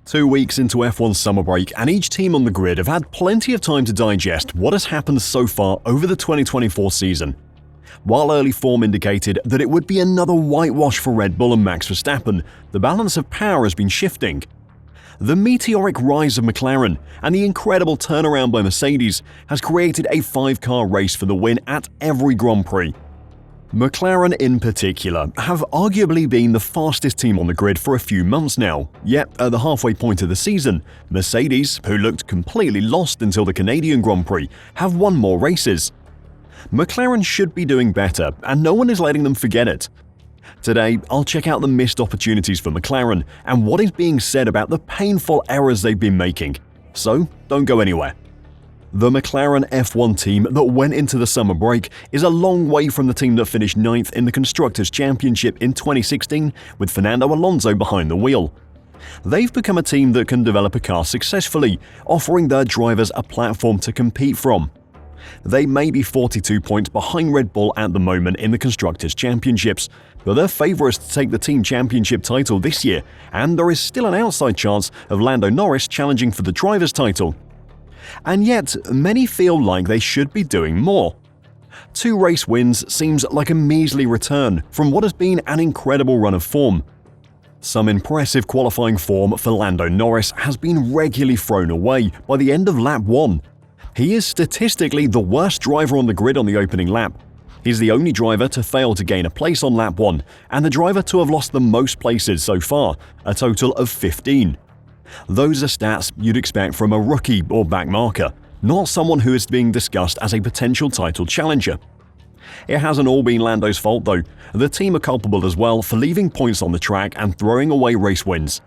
2 weeks into F1's summer break, and each team on the grid have had plenty of time to digest what has happened so far over the 2024 season. While early form indicated that it would be another whitewash for Red Bull and Max Verstappen, the balance of power has been shifting. The meteoric rise of McLaren and the incredible turnaround by Mercedes has created a 5-car race for the win at every Grand Prix. McLaren in particular have arguably been the fastest team on the grid for a few months now, yet at the halfway point of the season, Mercedes, who looked completely lost until the Canadian Grand Prix, have won more races. McLaren should be doing better, and no one is letting them forget it. Today, I'll check out the missed opportunities for McLaren and what is being said about the painful errors they've been making. So, don't go anywhere. The McLaren F1 team that went into the summer break is a long way from the team that finished 9th in the Constructors' Championship in 2016 with Fernando Alonso behind the wheel. They've become a team that can develop a car successfully, offering their drivers a platform to compete from. They may be 42 points behind Red Bull at the moment in the Constructors' Championships, but they're favourites to take the team championship title this year, and there is still an outside chance of Lando Norris challenging for the driver's title. And yet, many feel like they should be doing more. 2 race wins seems like a measly return from what has been an incredible run of form. Some impressive qualifying form for Lando Norris has been regularly thrown away by the end of lap 1. He is statistically the worst driver on the grid on the opening lap. He's the only driver to fail to gain a place on lap 1, and the driver to have lost the most places so far, a total of 15. Those are stats you'd expect from a rookie or backmarker, not someone who is being discussed as a potential title challenger. It hasn't all been Lando's fault though. The team are culpable as well for leaving points on the track and throwing away race wins.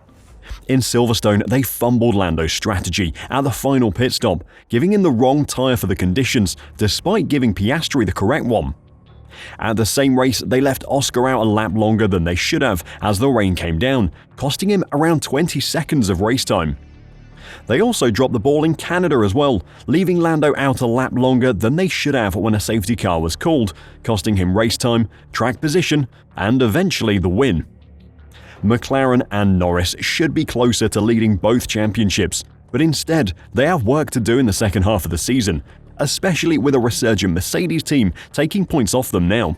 In Silverstone, they fumbled Lando's strategy at the final pit stop, giving him the wrong tyre for the conditions despite giving Piastri the correct one. At the same race, they left Oscar out a lap longer than they should have as the rain came down, costing him around 20 seconds of race time. They also dropped the ball in Canada as well, leaving Lando out a lap longer than they should have when a safety car was called, costing him race time, track position, and eventually the win. McLaren and Norris should be closer to leading both championships, but instead they have work to do in the second half of the season, especially with a resurgent Mercedes team taking points off them now.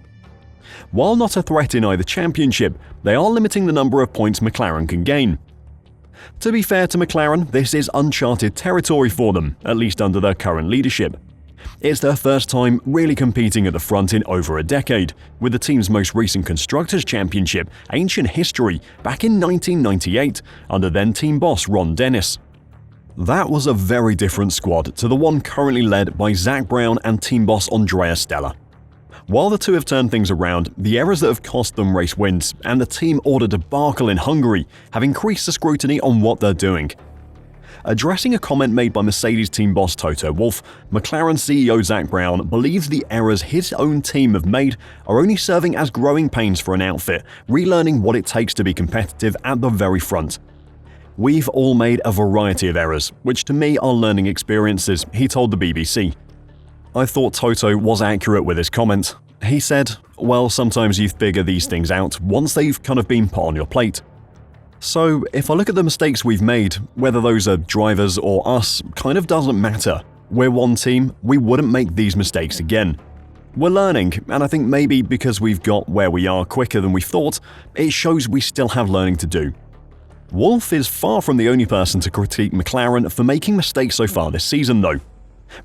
While not a threat in either championship, they are limiting the number of points McLaren can gain. To be fair to McLaren, this is uncharted territory for them, at least under their current leadership. It's their first time really competing at the front in over a decade, with the team's most recent Constructors' Championship ancient history back in 1998 under then team boss Ron Dennis. That was a very different squad to the one currently led by Zak Brown and team boss Andrea Stella. While the two have turned things around, the errors that have cost them race wins and the team-order debacle in Hungary have increased the scrutiny on what they're doing. Addressing a comment made by Mercedes team boss Toto Wolff, McLaren CEO Zak Brown believes the errors his own team have made are only serving as growing pains for an outfit, relearning what it takes to be competitive at the very front. "We've all made a variety of errors, which to me are learning experiences," he told the BBC. I thought Toto was accurate with his comment. He said, well, sometimes you figure these things out once they've kind of been put on your plate. So, if I look at the mistakes we've made, whether those are drivers or us, kind of doesn't matter. We're one team, we wouldn't make these mistakes again. We're learning, and I think maybe because we've got where we are quicker than we thought, it shows we still have learning to do. Wolff is far from the only person to critique McLaren for making mistakes so far this season though,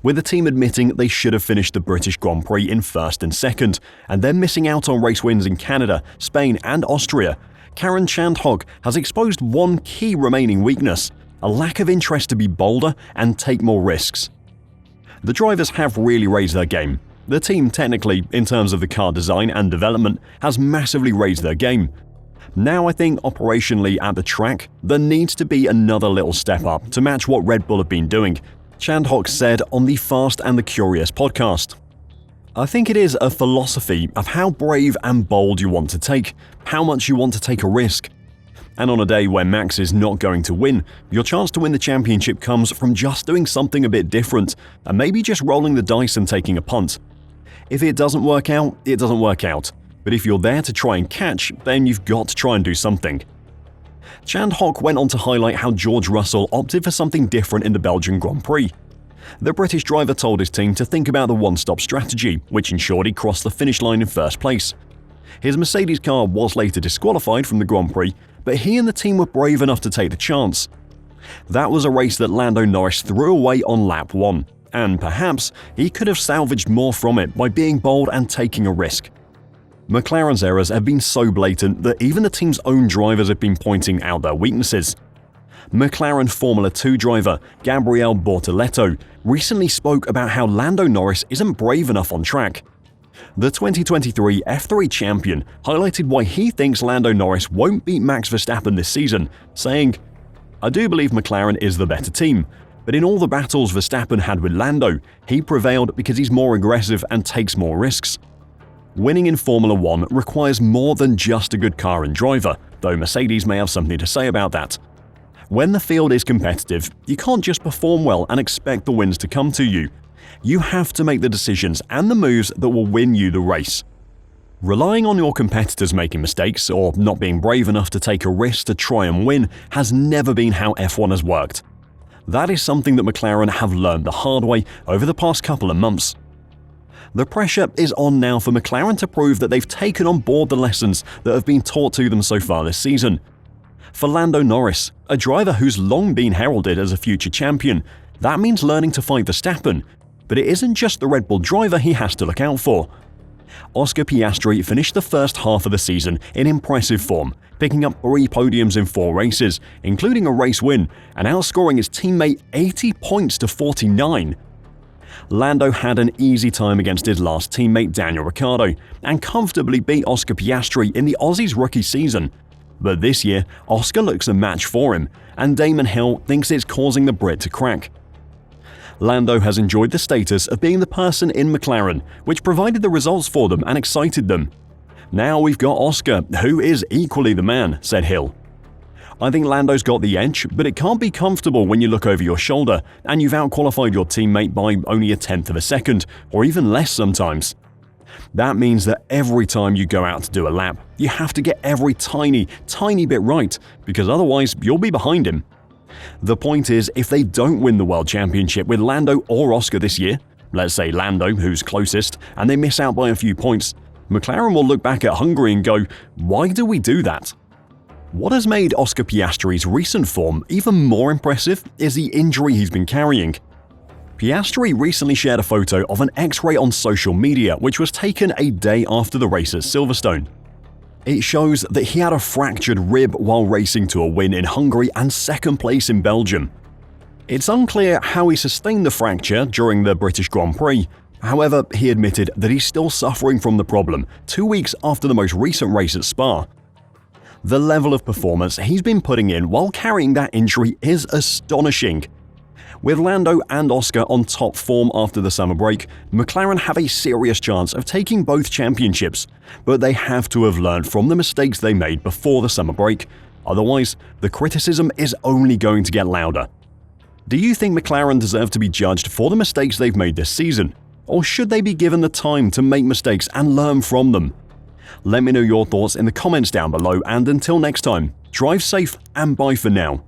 with the team admitting they should have finished the British Grand Prix in first and second, and then missing out on race wins in Canada, Spain and Austria. Karen Chandhog has exposed one key remaining weakness, a lack of interest to be bolder and take more risks. The drivers have really raised their game. The team technically, in terms of the car design and development, has massively raised their game. Now I think operationally at the track, there needs to be another little step up to match what Red Bull have been doing, Chandhog said on the Fast and the Curious podcast. I think it is a philosophy of how brave and bold you want to take, how much you want to take a risk. And on a day where Max is not going to win, your chance to win the championship comes from just doing something a bit different, and maybe just rolling the dice and taking a punt. If it doesn't work out, it doesn't work out. But if you're there to try and catch, then you've got to try and do something. Chand Hock went on to highlight how George Russell opted for something different in the Belgian Grand Prix. The British driver told his team to think about the one-stop strategy, which ensured he crossed the finish line in first place. His Mercedes car was later disqualified from the Grand Prix, but he and the team were brave enough to take the chance. That was a race that Lando Norris threw away on lap 1, and perhaps he could have salvaged more from it by being bold and taking a risk. McLaren's errors have been so blatant that even the team's own drivers have been pointing out their weaknesses. McLaren Formula 2 driver Gabriele Bortoleto recently spoke about how Lando Norris isn't brave enough on track. The 2023 F3 champion highlighted why he thinks Lando Norris won't beat Max Verstappen this season, saying, "I do believe McLaren is the better team, but in all the battles Verstappen had with Lando, he prevailed because he's more aggressive and takes more risks." Winning in Formula 1 requires more than just a good car and driver, though Mercedes may have something to say about that. When the field is competitive, you can't just perform well and expect the wins to come to you. You have to make the decisions and the moves that will win you the race. Relying on your competitors making mistakes or not being brave enough to take a risk to try and win has never been how F1 has worked. That is something that McLaren have learned the hard way over the past couple of months. The pressure is on now for McLaren to prove that they've taken on board the lessons that have been taught to them so far this season. For Lando Norris, a driver who's long been heralded as a future champion, that means learning to fight Verstappen. But it isn't just the Red Bull driver he has to look out for. Oscar Piastri finished the first half of the season in impressive form, picking up 3 podiums in 4 races, including a race win, and outscoring his teammate 80 points to 49. Lando had an easy time against his last teammate Daniel Ricciardo, and comfortably beat Oscar Piastri in the Aussies' rookie season. But this year, Oscar looks a match for him, and Damon Hill thinks it's causing the Brit to crack. Lando has enjoyed the status of being the person in McLaren, which provided the results for them and excited them. "Now we've got Oscar, who is equally the man," said Hill. "I think Lando's got the edge, but it can't be comfortable when you look over your shoulder and you've outqualified your teammate by only a tenth of a second, or even less sometimes. That means that every time you go out to do a lap, you have to get every tiny bit right, because otherwise you'll be behind him." The point is, if they don't win the World Championship with Lando or Oscar this year, let's say Lando, who's closest, and they miss out by a few points, McLaren will look back at Hungary and go, "Why do we do that?" What has made Oscar Piastri's recent form even more impressive is the injury he's been carrying. Piastri recently shared a photo of an X-ray on social media which was taken a day after the race at Silverstone. It shows that he had a fractured rib while racing to a win in Hungary and second place in Belgium. It's unclear how he sustained the fracture during the British Grand Prix. However, he admitted that he's still suffering from the problem 2 weeks after the most recent race at Spa. The level of performance he's been putting in while carrying that injury is astonishing. With Lando and Oscar on top form after the summer break, McLaren have a serious chance of taking both championships, but they have to have learned from the mistakes they made before the summer break. Otherwise, the criticism is only going to get louder. Do you think McLaren deserve to be judged for the mistakes they've made this season? Or should they be given the time to make mistakes and learn from them? Let me know your thoughts in the comments down below, and until next time, drive safe and bye for now.